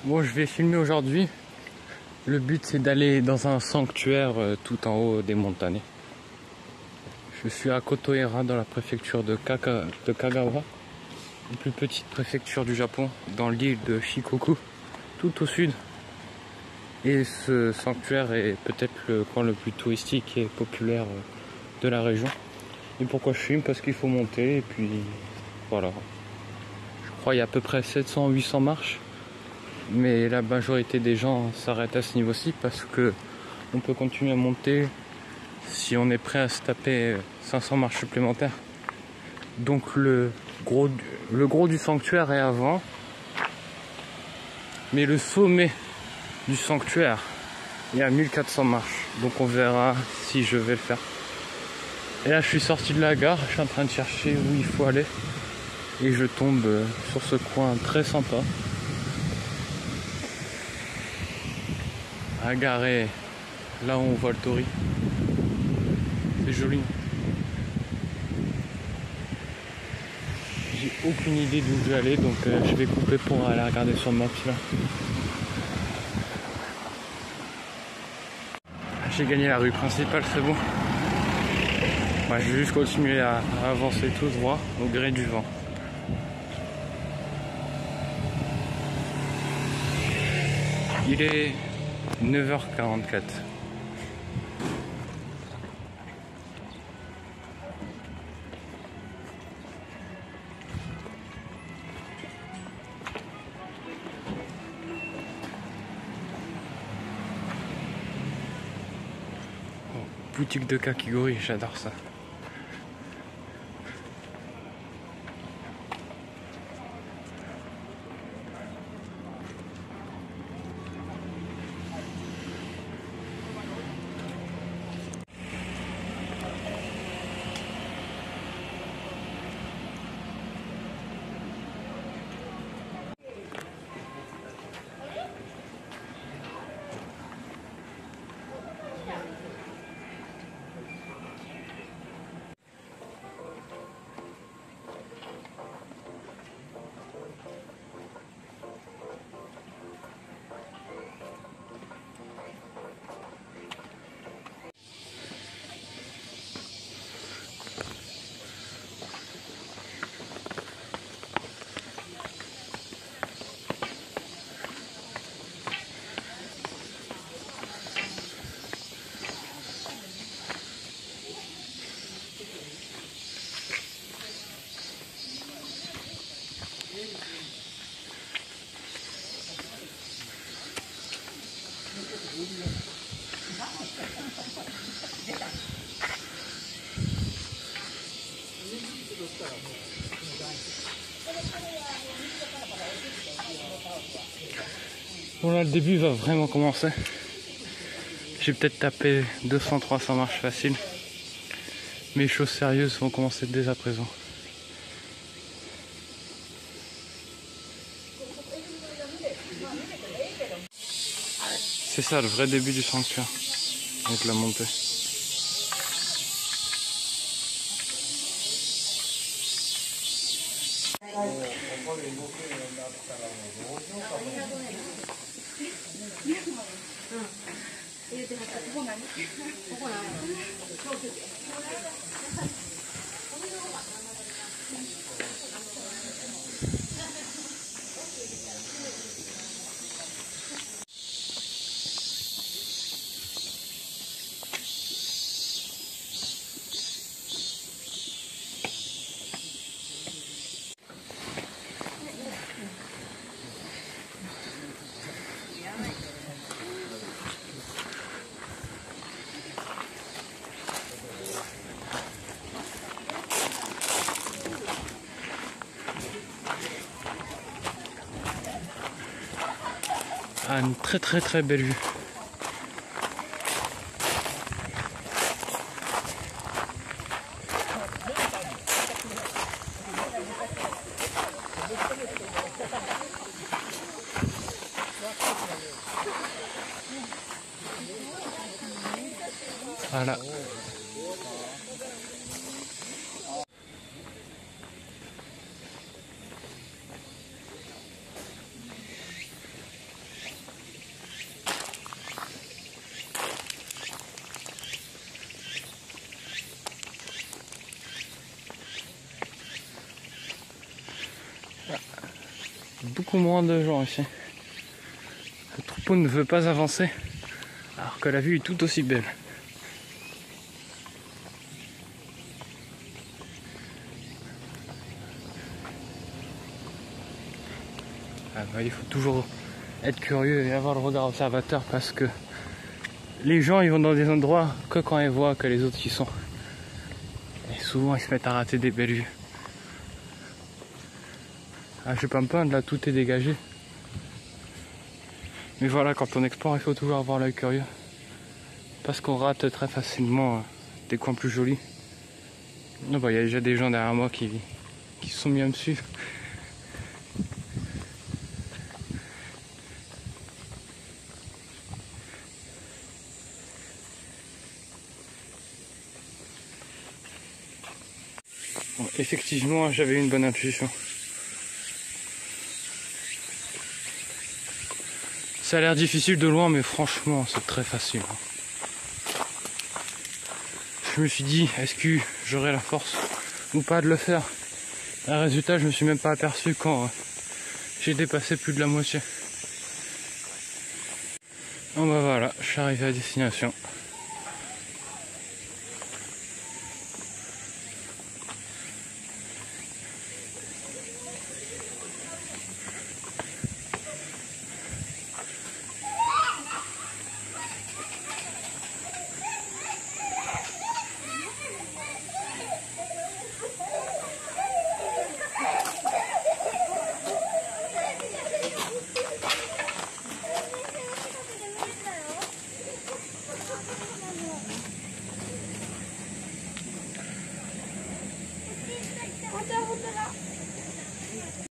Bon, je vais filmer aujourd'hui. Le but c'est d'aller dans un sanctuaire tout en haut des montagnes. Je suis à Kotohira dans la préfecture de Kagawa, la plus petite préfecture du Japon, dans l'île de Shikoku, tout au sud. Et ce sanctuaire est peut-être le coin le plus touristique et populaire de la région. Et pourquoi je filme? Parce qu'il faut monter et puis voilà. Je crois qu'il y a à peu près 700-800 marches. Mais la majorité des gens s'arrêtent à ce niveau-ci parce que on peut continuer à monter si on est prêt à se taper 500 marches supplémentaires. Donc le gros du sanctuaire est avant, mais le sommet du sanctuaire est à 1400 marches. Donc on verra si je vais le faire. Et là je suis sorti de la gare, je suis en train de chercher où il faut aller et je tombe sur ce coin très sympa. À garer là où on voit le Tori. C'est joli. J'ai aucune idée d'où je vais aller, donc je vais couper pour aller regarder sur le map là. J'ai gagné la rue principale, c'est bon. Ouais, je vais juste continuer à avancer tout droit au gré du vent. Il est 9h44. Boutique de kakigori, j'adore ça. Bon là le début va vraiment commencer. J'ai peut-être tapé 200-300 marches faciles. Mais les choses sérieuses vont commencer dès à présent. C'est ça le vrai début du sanctuaire, avec la montée. Ah, une très belle vue. Voilà. beaucoup moins de gens ici. Le troupeau ne veut pas avancer, alors que la vue est tout aussi belle. Il faut toujours être curieux et avoir le regard observateur parce que les gens ils vont dans des endroits que quand ils voient que les autres y sont. Et souvent ils se mettent à rater des belles vues. Je vais pas me plaindre, là tout est dégagé. Mais voilà, quand on explore il faut toujours avoir l'œil curieux. Parce qu'on rate très facilement des coins plus jolis. Il y a déjà des gens derrière moi qui se sont mis à me suivre. Bon, effectivement, j'avais une bonne intuition. Ça a l'air difficile de loin, mais franchement, c'est très facile. Je me suis dit, est-ce que j'aurais la force ou pas de le faire? Un résultat, je me suis même pas aperçu quand j'ai dépassé plus de la moitié. Bon bah voilà, je suis arrivé à destination.